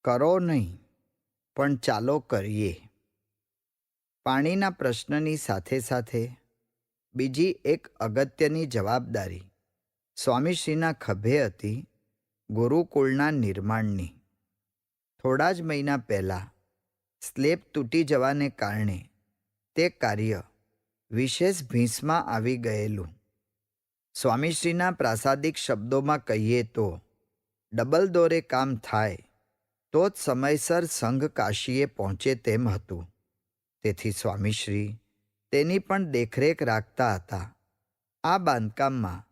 કરો નહીં, પણ ચાલો કરીએ. પાણીના પ્રશ્નની સાથે સાથે બીજી એક અગત્યની જવાબદારી સ્વામીશ્રીના ખભે હતી, ગુરુકુળના નિર્માણની. થોડા જ મહિના પહેલાં સ્લેબ તૂટી જવાને કારણે તે કાર્ય વિશેષ ભીંસમાં આવી ગયેલું. સ્વામીશ્રીના પ્રાસાદિક શબ્દોમાં કહીએ તો ડબલ દોરે કામ થાય તો જ સમયસર સંઘ કાશીએ પહોંચે તેમ હતું. તેથી સ્વામીશ્રી તેની પણ દેખરેખ રાખતા હતા. આ બાંધકામમાં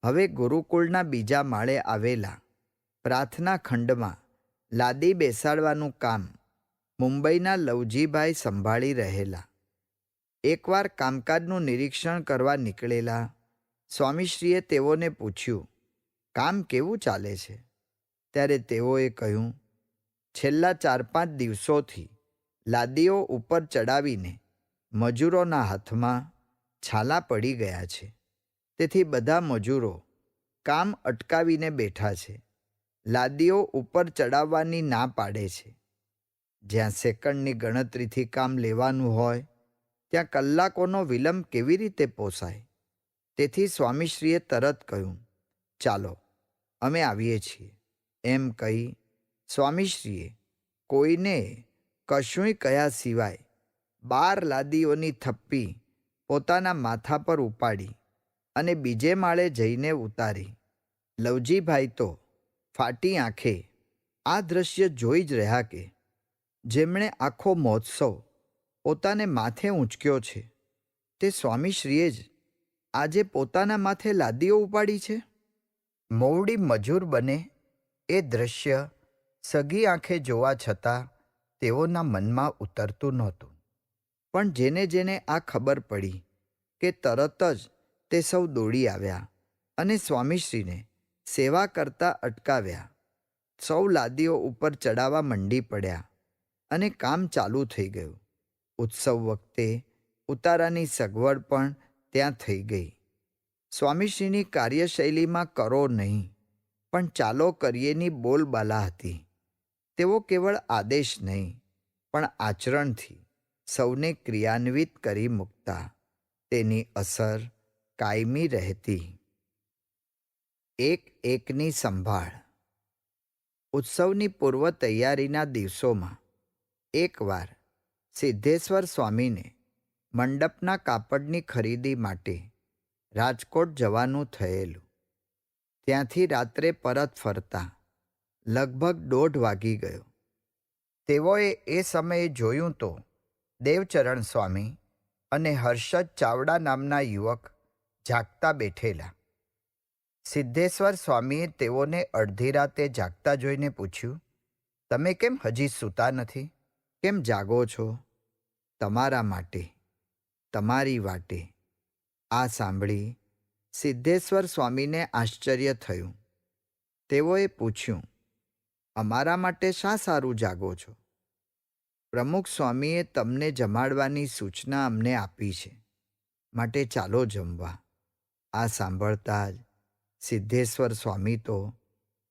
હવે ગુરુકુળના બીજા માળે આવેલા પ્રાર્થના ખંડમાં લાદી બેસાડવાનું કામ મુંબઈના લવજીભાઈ સંભાળી રહેલા. એકવાર કામકાજનું નિરીક્ષણ કરવા નીકળેલા સ્વામીશ્રીએ તેઓને પૂછ્યું, કામ કેવું ચાલે છે? ત્યારે તેઓએ કહ્યું, છેલ્લા 4-5 દિવસોથી લાદીઓ ઉપર ચડાવીને મજૂરોના હાથમાં છાલા પડી ગયા છે. તેથી બધા મજૂરો કામ અટકાવીને બેઠા છે. લાદીઓ ઉપર ચડાવવાની ના પાડે છે. જ્યાં સેકન્ડની ગણતરીથી કામ લેવાનું હોય ત્યાં કલાકોનો વિલંબ કેવી રીતે પોસાય? તેથી સ્વામીશ્રીએ તરત કહ્યું, ચાલો અમે આવીએ છીએ. એમ કહી સ્વામીશ્રીએ કોઈને કશુંય કહ્યા સિવાય 12 લાદીઓની થપ્પી પોતાના માથા પર ઉપાડી અને બીજે માળે જઈને ઉતારી. લવજીભાઈ તો ફાટી આંખે આ દ્રશ્ય જોઈ જ રહ્યા કે જેમણે આખો મહોત્સવ પોતાને માથે ઊંચક્યો છે તે સ્વામીશ્રીએ જ આજે પોતાના માથે લાદીઓ ઉપાડી છે. મોવડી મજૂર બને એ દ્રશ્ય સગી આંખે જોવા છતાં તેઓના મનમાં ઉતરતું નહોતું. પણ જેને જેને આ ખબર પડી કે તરત જ તે સૌ દોડી આવ્યા અને સ્વામીશ્રીને સેવા કરતા અટકાવ્યા. સૌ લાદીઓ ઉપર ચડાવવા મંડી પડ્યા અને કામ ચાલુ થઈ ગયું. ઉત્સવ વખતે ઉતારાની સગવડ પણ ત્યાં થઈ ગઈ. સ્વામીશ્રીની કાર્યશૈલીમાં કરો નહીં, પણ ચાલો કરીએની બોલબાલા હતી. તેઓ કેવળ આદેશ નહીં, પણ આચરણથી સૌને ક્રિયાન્વિત કરી મૂકતા. તેની અસર કાયમી રહેતી. એકની સંભાળ. ઉત્સવની પૂર્વ તૈયારીના દિવસોમાં એકવાર સિદ્ધેશ્વર સ્વામીને મંડપના કાપડની ખરીદી માટે રાજકોટ જવાનું થયેલું. ત્યાંથી રાત્રે પરત ફરતા લગભગ 1:30 વાગી ગયો. તેઓએ એ સમયે જોયું તો દેવચરણ સ્વામી અને હર્ષદ ચાવડા નામના યુવક જાગતા બેઠેલા. સિદ્ધેશ્વર સ્વામીએ તેઓને અડધી રાતે જાગતા જોઈને પૂછ્યું, તમે કેમ હજી સૂતા નથી? કેમ જાગો છો? તમારા માટે, તમારી વાટે. આ સાંભળી સિદ્ધેશ્વર સ્વામીને આશ્ચર્ય થયું. તેઓએ પૂછ્યું, અમારા માટે શા સારું જાગો છો? પ્રમુખ સ્વામીએ તમને જમાડવાની સૂચના અમને આપી છે, માટે ચાલો જમવા. આ સાંભળતા જ સિદ્ધેશ્વર સ્વામી તો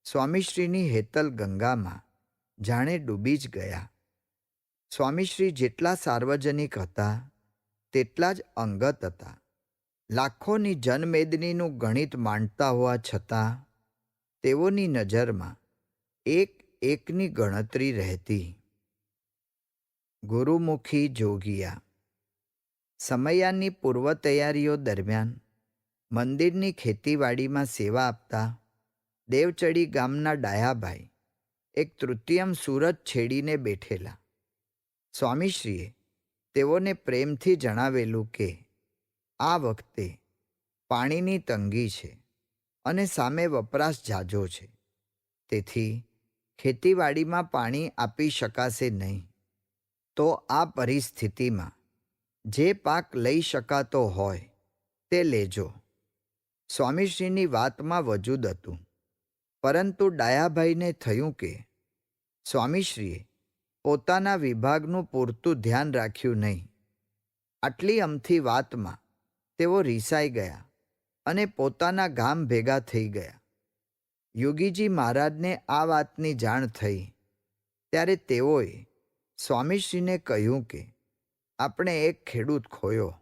સ્વામીશ્રીની હેતલ ગંગામાં જાણે ડૂબી જ ગયા. સ્વામીશ્રી જેટલા સાર્વજનિક હતા તેટલા જ અંગત હતા. લાખોની જનમેદનીનું ગણિત માંડતા હોવા છતાં તેઓની નજરમાં એક એકની ગણતરી રહેતી. ગુરુમુખી જોગિયા. સમયાની પૂર્વ તૈયારીઓ દરમિયાન મંદિરની ખેતીવાડીમાં સેવા આપતા દેવચડી ગામના ડાયાભાઈ એક તૃતીયમ સુરત છેડીને બેઠેલા. સ્વામીશ્રીએ તેઓને પ્રેમથી જણાવેલું કે આ વખતે પાણીની તંગી છે અને સામે વપરાશ ઝાઝો છે, તેથી ખેતીવાડીમાં પાણી આપી શકાશે નહીં. તો આ પરિસ્થિતિમાં જે પાક લઈ શકાતો હોય તે લેજો. સ્વામીશ્રીની વાતમાં વજૂદ હતું, પરંતુ ડાયાભાઈને થયું કે સ્વામીશ્રીએ પોતાના વિભાગનું પૂરતું ધ્યાન રાખ્યું નહીં. આટલી અમથી વાતમાં તેઓ રીસાઈ ગયા અને પોતાના ગામ ભેગા થઈ ગયા. યોગીજી મહારાજને આ વાતની જાણ થઈ ત્યારે તેઓએ સ્વામીશ્રીને કહ્યું કે આપણે એક ખેડૂત ખોયો.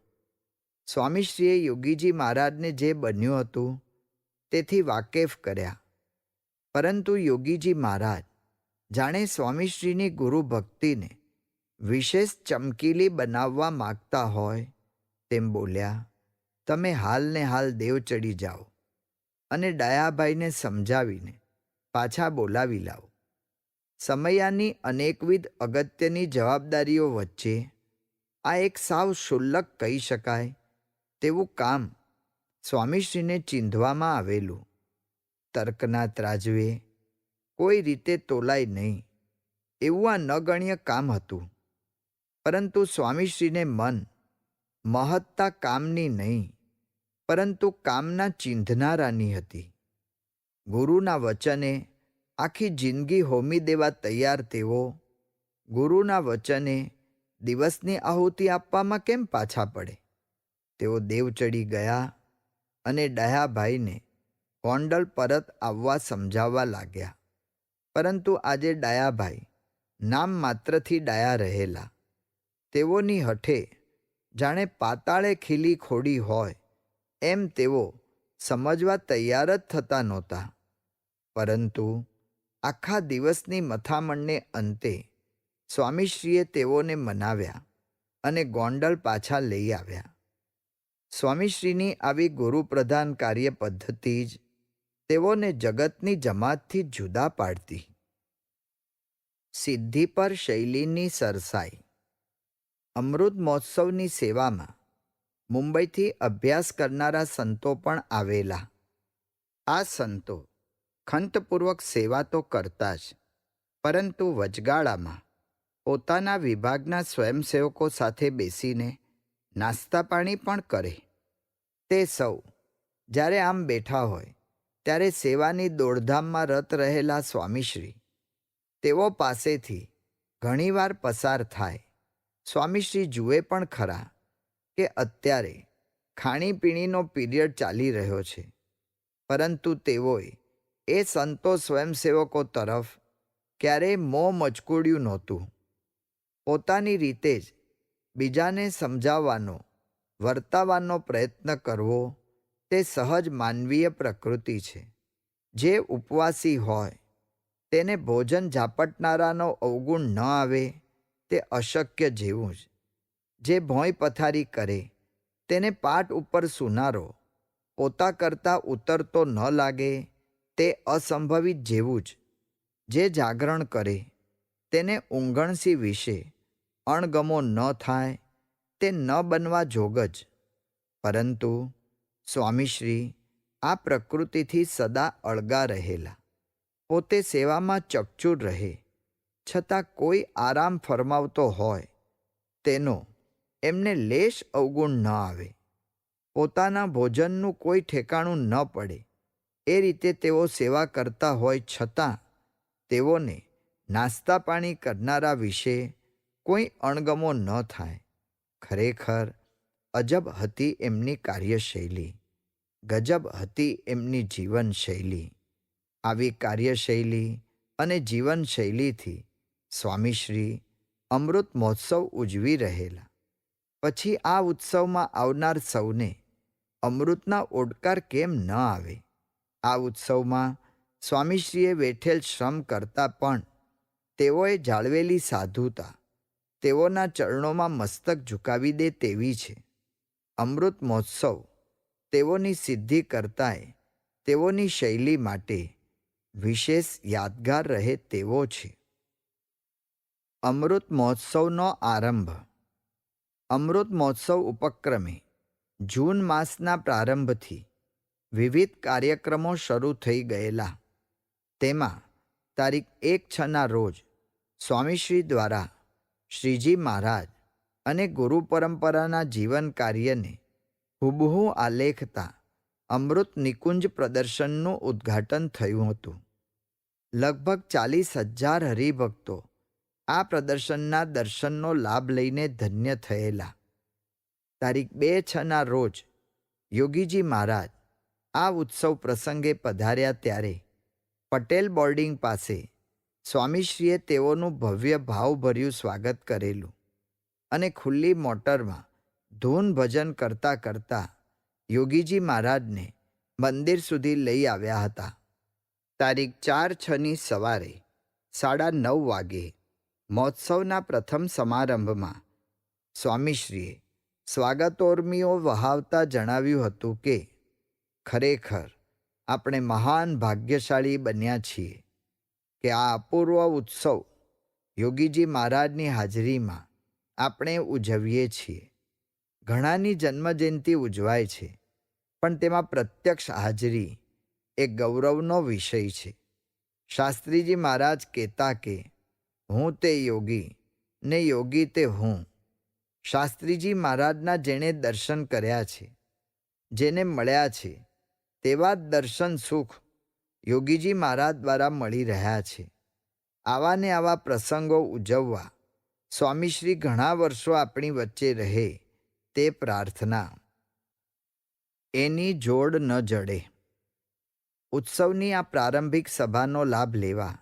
સ્વામીશ્રીએ યોગીજી મહારાજને જે બન્યું હતું તેથી વાકેફ કર્યા, પરંતુ યોગીજી મહારાજ જાણે સ્વામીશ્રીની ગુરુ ભક્તિને વિશેષ ચમકીલી બનાવવા માગતા હોય તેમ બોલ્યા, તમે હાલને હાલ દેવ ચડી જાઓ અને ડાયાભાઈને સમજાવીને પાછા બોલાવી લાવો. સમયાની અનેકવિધ અગત્યની જવાબદારીઓ વચ્ચે આ એક સાવ શુલ્લક કહી શકાય તેવું કામ સ્વામીશ્રીને ચીંધવામાં આવેલું. તર્કના ત્રાજવે કોઈ રીતે તોલાય નહીં એવું આ નગણ્ય કામ હતું. પરંતુ સ્વામીશ્રીને મન મહત્તા કામની નહીં, પરંતુ કામના ચીંધનારાની હતી. ગુરુના વચને આખી જિંદગી હોમી દેવા તૈયાર તેઓ ગુરુના વચને દિવસની આહુતિ આપવામાં કેમ પાછા પડે? તેઓ દેવ ચડી ગયા અને ડાયાભાઈને ગોંડલ પરત આવવા સમજાવવા લાગ્યા. પરંતુ આજે ડાયાભાઈ નામ માત્રથી ડાયા રહેલા. તેઓની હઠે જાણે પાતાળે ખીલી ખોડી હોય એમ તેઓ સમજવા તૈયાર જ થતા નહોતા. પરંતુ આખા દિવસની મથામણને અંતે સ્વામીશ્રીએ તેઓને મનાવ્યા અને ગોંડલ પાછા લઈ આવ્યા. સ્વામીશ્રીની આવી ગુરુપ્રધાન કાર્ય પદ્ધતિ જ તેઓને જગતની જમાતથી જુદા પાડતી. સિદ્ધિ પર શૈલીની સરસાઈ. અમૃત મહોત્સવની સેવામાં મુંબઈથી અભ્યાસ કરનારા સંતો પણ આવેલા. આ સંતો ખંતપૂર્વક સેવા તો કરતા જ, પરંતુ વચગાળામાં પોતાના વિભાગના સ્વયંસેવકો સાથે બેસીને નાસ્તા પાણી પણ કરે. તે સૌ જ્યારે આમ બેઠા હોય ત્યારે સેવાની દોડધામમાં રત રહેલા સ્વામીશ્રી તેઓ પાસેથી ઘણીવાર પસાર થાય. સ્વામીશ્રી જુએ પણ ખરા કે અત્યારે ખાણીપીણીનો પીરિયડ ચાલી રહ્યો છે, પરંતુ તેઓએ એ સંતો સ્વયંસેવકો તરફ ક્યારેય મોં મચકુડ્યું નહોતું. પોતાની રીતે જ બીજાને સમજાવવાનો, વર્તાવાનો પ્રયત્ન કરવો તે સહજ માનવીય પ્રકૃતિ છે. જે ઉપવાસી હોય તેને ભોજન ઝાપટનારાનો અવગુણ ન આવે તે અશક્ય જેવું જ. જે ભોંય પથારી કરે તેને પાટ ઉપર સૂનારો પોતા કરતાં ઉતરતો ન લાગે તે અસંભવિત જેવું જ. જે જાગરણ કરે તેને ઊંઘણસી વિશે અણગમો ન થાય તે ન બનવા જોગ જ. પરંતુ સ્વામીશ્રી આ પ્રકૃતિથી સદા અળગા રહેલા. પોતે સેવામાં ચકચૂર રહે છતાં કોઈ આરામ ફરમાવતો હોય તેનો એમને લેશ અવગુણ ન આવે. પોતાના ભોજનનું કોઈ ઠેકાણું ન પડે એ રીતે તેઓ સેવા કરતા હોય છતાં તેઓને નાસ્તા પાણી કરનારા વિશે કોઈ અણગમો ન થાય. ખરેખર અજબ હતી એમની કાર્યશૈલી. ગજબ હતી એમની જીવનશૈલી. આવી કાર્યશૈલી અને જીવનશૈલીથી સ્વામીશ્રી અમૃત મહોત્સવ ઉજવી રહેલા. પછી આ ઉત્સવમાં આવનાર સૌને અમૃતના ઓડકાર કેમ ન આવે? આ ઉત્સવમાં સ્વામીશ્રીએ વેઠેલ શ્રમ કરતાં પણ તેઓએ જાળવેલી સાધુતા તેઓના ચરણોમાં મસ્તક ઝુકાવી દે તેવી છે. અમૃત મહોત્સવ તેઓની સિદ્ધિ કરતાંય તેઓની શૈલી માટે વિશેષ યાદગાર રહે તેવો છે. અમૃત મહોત્સવનો આરંભ. અમૃત મહોત્સવ ઉપક્રમે જૂન માસના પ્રારંભથી વિવિધ કાર્યક્રમો શરૂ થઈ ગયેલા. તેમાં તારીખ 1/6ના રોજ સ્વામીશ્રી દ્વારા શ્રીજી મહારાજ અને ગુરુ પરંપરાના જીવન કાર્યને હુબહુ આલેખતા અમૃત નિકુંજ પ્રદર્શનનું ઉદ્ઘાટન થયું હતું. લગભગ 40,000 હરિભક્તો આ પ્રદર્શનના દર્શનનો લાભ લઈને ધન્ય થયેલા. તારીખ 2/6ના રોજ યોગીજી મહારાજ આ ઉત્સવ પ્રસંગે પધાર્યા ત્યારે પટેલ બોર્ડિંગ પાસે સ્વામીશ્રીએ તેઓનું ભવ્ય ભાવભર્યું સ્વાગત કરેલું અને ખુલ્લી મોટરમાં ધૂન ભજન કરતાં કરતાં યોગીજી મહારાજને મંદિર સુધી લઈ આવ્યા હતા. તારીખ 4/6ની સવારે 9:30 વાગે મહોત્સવના પ્રથમ સમારંભમાં સ્વામીશ્રીએ સ્વાગતોર્મીઓ વહાવતા જણાવ્યું હતું કે ખરેખર આપણે મહાન ભાગ્યશાળી બન્યા છીએ કે આ અપૂર્વ ઉત્સવ યોગીજી મહારાજની હાજરીમાં આપણે ઉજવીએ છીએ. ઘણાની જન્મજયંતિ ઉજવાય છે, પણ તેમાં પ્રત્યક્ષ હાજરી એ ગૌરવનો વિષય છે. શાસ્ત્રીજી મહારાજ કહેતા કે હું તે યોગી ને યોગી તે હું. શાસ્ત્રીજી મહારાજના જેણે દર્શન કર્યા છે, જેને મળ્યા છે, તેવા જ દર્શન સુખ યોગીજી મહારાજ દ્વારા મળી રહ્યા છે. આવા ને આવા પ્રસંગો ઉજવવા સ્વામીશ્રી ઘણા વર્ષો આપણી વચ્ચે રહે તે પ્રાર્થના. એની જોડ ન જડે. ઉત્સવની આ પ્રારંભિક સભાનો લાભ લેવા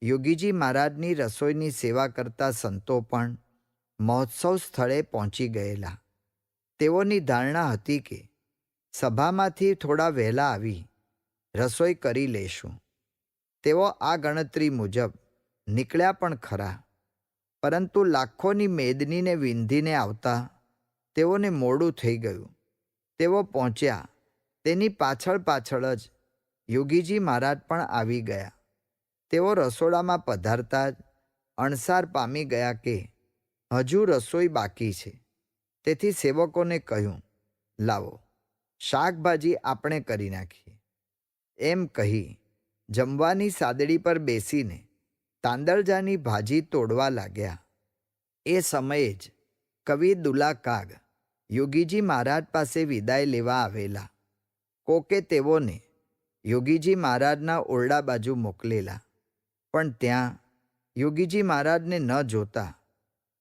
યોગીજી મહારાજની રસોઈની સેવા કરતા સંતો પણ મહોત્સવ સ્થળે પહોંચી ગયેલા. તેઓની ધારણા હતી કે સભામાંથી થોડા વહેલા આવી રસોઈ કરી લેશું. તેઓ આ ગણતરી મુજબ નીકળ્યા પણ ખરા, પરંતુ લાખોની મેદનીને વિંધીને આવતા તેઓને મોડું થઈ ગયું. તેઓ પહોંચ્યા તેની પાછળ પાછળ જ યોગીજી મહારાજ પણ આવી ગયા. તેઓ રસોડામાં પધારતા જ અણસાર પામી ગયા કે હજુ રસોઈ બાકી છે. તેથી સેવકોને કહ્યું, લાવો શાકભાજી આપણે કરી નાખીએ. એમ કહી જમવાની સાદડી પર બેસીને તાંદળજાની ભાજી તોડવા લાગ્યા. એ સમયે જ કવિ દુલા કાગ યોગીજી મહારાજ પાસે વિદાય લેવા આવેલા. કોકે તેઓને યોગીજી મહારાજના ઓરડા બાજુ મોકલેલા, પણ ત્યાં યોગીજી મહારાજને ન જોતા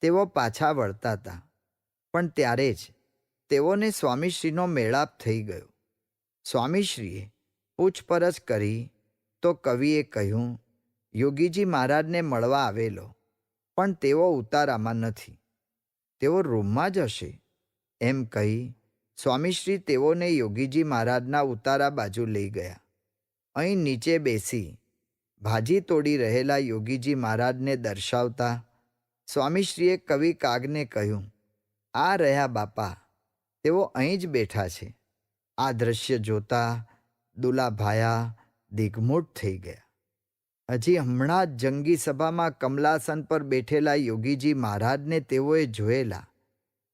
તેઓ પાછા વળતા હતા. પણ ત્યારે જ તેઓને સ્વામીશ્રીનો મેળાપ થઈ ગયો. સ્વામીશ્રીએ પૂછપરછ કરી તો કવિએ કહ્યું, યોગીજી મહારાજને મળવા આવેલો, પણ તેઓ ઉતારામાં નથી, તેઓ રૂમમાં જ હશે. એમ કહી સ્વામીશ્રી તેઓને યોગીજી મહારાજના ઉતારા બાજુ લઈ ગયા. અહીં નીચે બેસી ભાજી તોડી રહેલા યોગીજી મહારાજને દર્શાવતા સ્વામીશ્રીએ કવિ કાગને કહ્યું, આ રહ્યા બાપા, તેઓ અહીં જ બેઠા છે. આ દ્રશ્ય જોતા દુલાભાયા દિગ્મૂઢ થઈ ગયા. હજી હમણાં જ જંગી સભામાં કમલાસન પર બેઠેલા યોગીજી મહારાજને તેઓએ જોયેલા.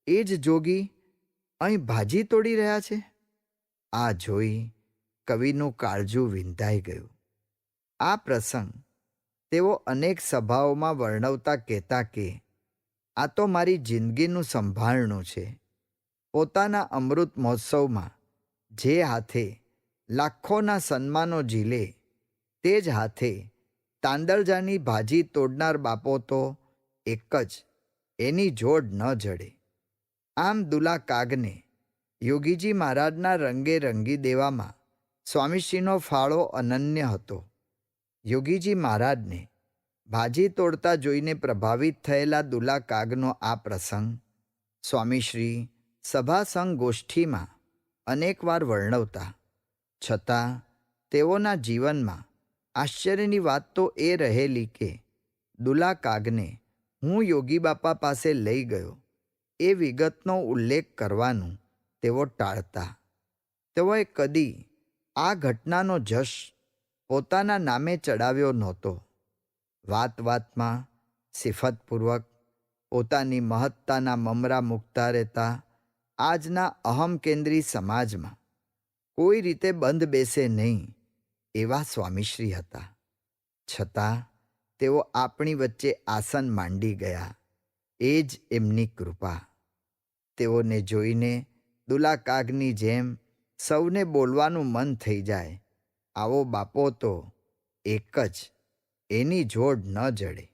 એ જ જોગી અહીં ભાજી તોડી રહ્યા છે. આ જોઈ કવિનું કાળજું વિંધાઈ ગયું. આ પ્રસંગ તેઓ અનેક સભાઓમાં વર્ણવતા કહેતા કે આ તો મારી જિંદગીનું સંભાળણું છે. પોતાના અમૃત મહોત્સવમાં જે હાથે લાખોના સન્માનો ઝીલે, તે જ હાથે તાંદળજાની ભાજી તોડનાર બાપો તો એક જ, એની જોડ ન જડે. આમ દુલા કાગને યોગીજી મહારાજના રંગે રંગી દેવામાં સ્વામીશ્રીનો ફાળો અનન્ય હતો. યોગીજી મહારાજને ભાજી તોડતા જોઈને પ્રભાવિત થયેલા દુલા કાગનો આ પ્રસંગ સ્વામીશ્રી સભાસંગ ગોષ્ઠીમાં અનેકવાર વર્ણવતા. છતાં તેઓના જીવનમાં આશ્ચર્યની વાત તો એ રહેલી કે દુલા કાગને હું યોગી બાપા પાસે લઈ ગયો એ વિગતનો ઉલ્લેખ કરવાનું તેઓ ટાળતા. તેઓએ કદી આ ઘટનાનો જશ પોતાના નામે ચડાવ્યો નહોતો. વાત વાતમાં સિફતપૂર્વક પોતાની મહત્તાના મમરા મૂકતા રહેતા આજના અહમકેન્દ્રી સમાજમાં કોઈ રીતે બંધ બેસે નહીં એવા સ્વામીશ્રી હતા. છતાં તેઓ આપણી વચ્ચે આસન માંડી ગયા. એ જ એમની કૃપા. તેઓને જોઈને દુલા કાગની જેમ સૌને બોલવાનું મન થઈ જાય. આવો બાપો તો એક જ, એની જોડ ન જડે.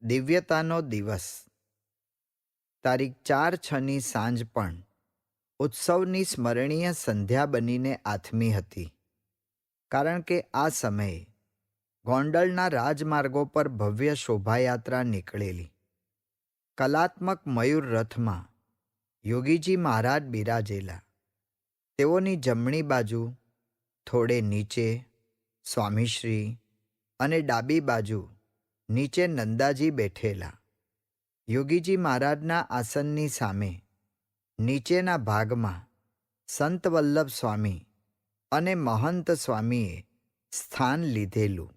દિવ્યતાનો દિવસ. તારીખ 4/6ની સાંજ પણ ઉત્સવની સ્મરણીય સંધ્યા બનીને આથમી હતી. કારણ કે આ સમયે ગોંડલના રાજમાર્ગો પર ભવ્ય શોભાયાત્રા નીકળેલી. કલાત્મક મયુર રથમાં યોગીજી મહારાજ બિરાજેલા. તેઓની જમણી બાજુ થોડે નીચે સ્વામીશ્રી અને ડાબી બાજુ નીચે નંદાજી બેઠેલા. યોગીજી મહારાજના આસનની સામે નીચેના ભાગમાં સંત વલ્લભ સ્વામી અને મહંત સ્વામીએ સ્થાન લીધેલું.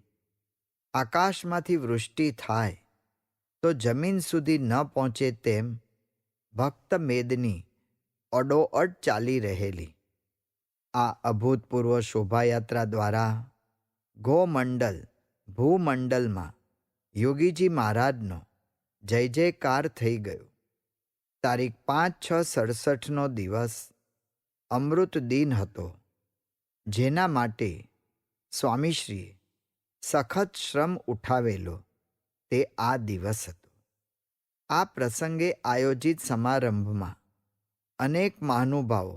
આકાશમાંથી વૃષ્ટિ થાય તો જમીન સુધી ન પહોંચે તેમ ભક્ત મેદની અડોઅડ ચાલી રહેલી. આ અભૂતપૂર્વ શોભાયાત્રા દ્વારા ગોમંડલ ભૂમંડલમાં યોગીજી મહારાજનો જય જયકાર થઈ ગયો. તારીખ 5/6/67નો દિવસ અમૃત દિન હતો, જેના માટે સ્વામીશ્રીએ સખત શ્રમ ઉઠાવેલો તે આ દિવસ હતો. આ પ્રસંગે આયોજિત સમારંભમાં અનેક મહાનુભાવો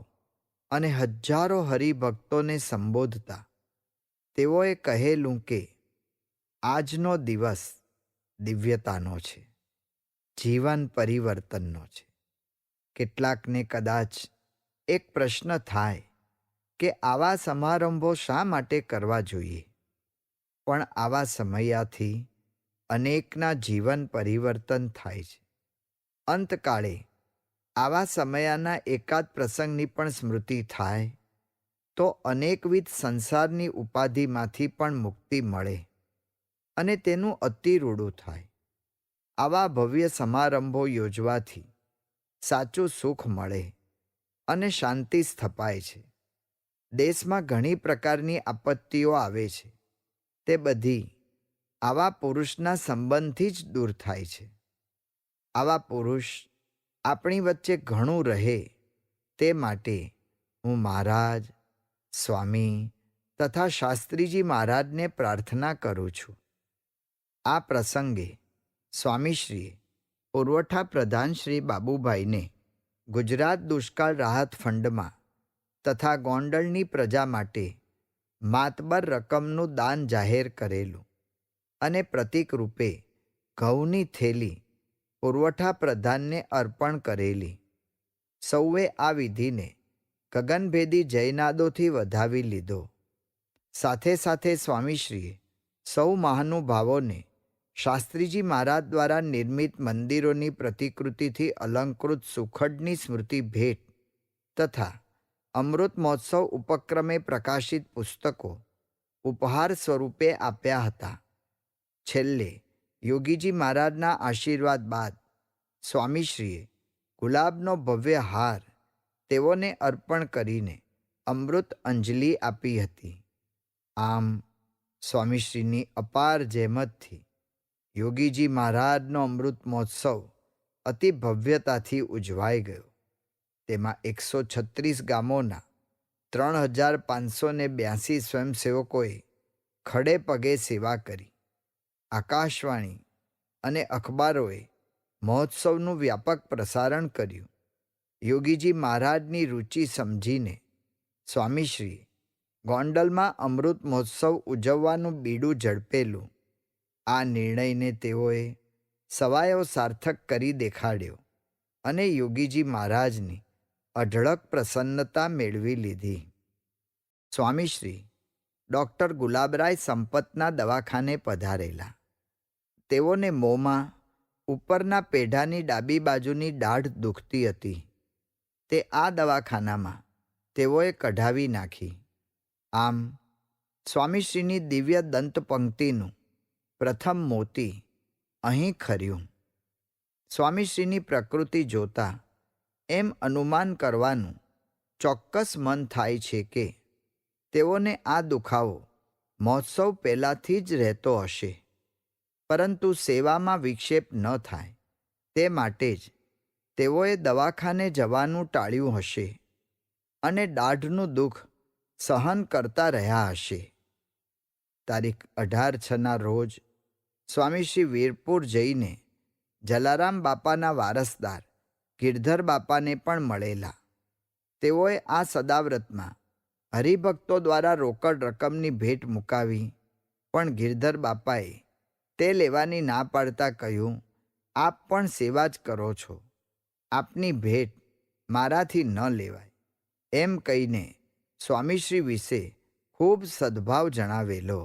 અને હજારો હરિભક્તોને સંબોધતા તેઓએ કહેલું કે આજનો દિવસ દિવ્યતાનો છે, જીવન પરિવર્તનનો છે. કેટલાકને કદાચ એક પ્રશ્ન થાય કે આવા સમારંભો શા માટે કરવા જોઈએ? પણ આવા સમયાથી અનેકના જીવન પરિવર્તન થાય છે. અંતકાળે આવા સમયાના એકાદ પ્રસંગની પણ સ્મૃતિ થાય તો અનેકવિધ સંસારની ઉપાધિમાંથી પણ મુક્તિ મળે અને તેનું અતિરૂડું થાય. આવા ભવ્ય સમારંભો યોજવાથી સાચું સુખ મળે અને શાંતિ સ્થપાય છે. દેશમાં ઘણી પ્રકારની આપત્તિઓ આવે છે. તે બધી આવા પુરુષના સંબંધથી જ દૂર થાય છે. આવા પુરુષ આપણી વચ્ચે ઘણું રહે તે માટે હું મહારાજ, સ્વામી તથા શાસ્ત્રીજી મહારાજને પ્રાર્થના કરું છું. આ પ્રસંગે સ્વામીશ્રીએ પુરવઠા પ્રધાન શ્રી બાબુભાઈને ગુજરાત દુષ્કાળ રાહત ફંડમાં તથા ગોંડલની પ્રજા માટે માતબર રકમનું દાન જાહેર કરેલું અને પ્રતીક રૂપે ઘઉંની થેલી પુરવઠા પ્રધાનને અર્પણ કરેલી. સૌએ આ વિધિને ગગનભેદી જયનાદોથી વધાવી લીધો. સાથે સાથે સ્વામીશ્રીએ સૌ મહાનુભાવોને શાસ્ત્રીજી મહારાજ દ્વારા નિર્મિત મંદિરોની પ્રતિકૃતિથી અલંકૃત સુખડની સ્મૃતિ ભેટ તથા અમૃત મહોત્સવ ઉપક્રમે પ્રકાશિત પુસ્તકો ઉપહાર સ્વરૂપે આપ્યા હતા. છેલ્લે યોગીજી મહારાજના આશીર્વાદ બાદ સ્વામીશ્રીએ ગુલાબનો ભવ્ય હાર તેઓને અર્પણ કરીને અમૃત અંજલિ આપી હતી. આમ સ્વામીશ્રીની અપાર જહેમતથી યોગીજી મહારાજનો અમૃત મહોત્સવ અતિ ભવ્યતાથી ઉજવાઈ ગયો. તેમાં 136 ગામોના 3582 સ્વયંસેવકોએ ખડે પગે સેવા કરી. આકાશવાણી અને અખબારોએ મહોત્સવનું વ્યાપક પ્રસારણ કર્યું. યોગીજી મહારાજની રુચિ સમજીને સ્વામીશ્રીએ ગોંડલમાં અમૃત મહોત્સવ ઉજવવાનું બીડું ઝડપેલું. આ નિર્ણયને તેઓએ સવાયો સાર્થક કરી દેખાડ્યો અને યોગીજી મહારાજની અઢળક પ્રસન્નતા મેળવી લીધી. સ્વામીશ્રી ડૉક્ટર ગુલાબરાય સંપતના દવાખાને પધારેલા. તેઓને મોંમાં ઉપરના પેઢાની ડાબી બાજુની દાઢ દુખતી હતી. તે આ દવાખાનામાં તેઓએ કઢાવી નાખી. આમ સ્વામીશ્રીની દિવ્ય દંતપંક્તિનું પ્રથમ મોતી અહીં ખર્યું. સ્વામીશ્રીની પ્રકૃતિ જોતા એમ અનુમાન કરવાનું ચોક્કસ મન થાય છે કે તેઓને આ દુખાવો મહોત્સવ પહેલાંથી જ રહેતો હશે, પરંતુ સેવામાં વિક્ષેપ ન થાય તે માટે જ તેઓએ દવાખાને જવાનું ટાળ્યું હશે અને દાઢનું દુઃખ સહન કરતા રહ્યા હશે. તારીખ 18/6ના રોજ સ્વામીશ્રી વીરપુર જઈને જલારામ બાપાના વારસદાર ગિરધર બાપાને પણ મળેલા. તેઓએ આ સદાવ્રતમાં હરિભક્તો દ્વારા રોકડ રકમની ભેટ મુકાવી, પણ ગિરધર બાપાએ તે લેવાની ના પાડતા કહ્યું, આપ પણ સેવા જ કરો છો, આપની ભેટ મારાથી ન લેવાય. એમ કહીને સ્વામીશ્રી વિશે ખૂબ સદ્ભાવ જણાવેલો.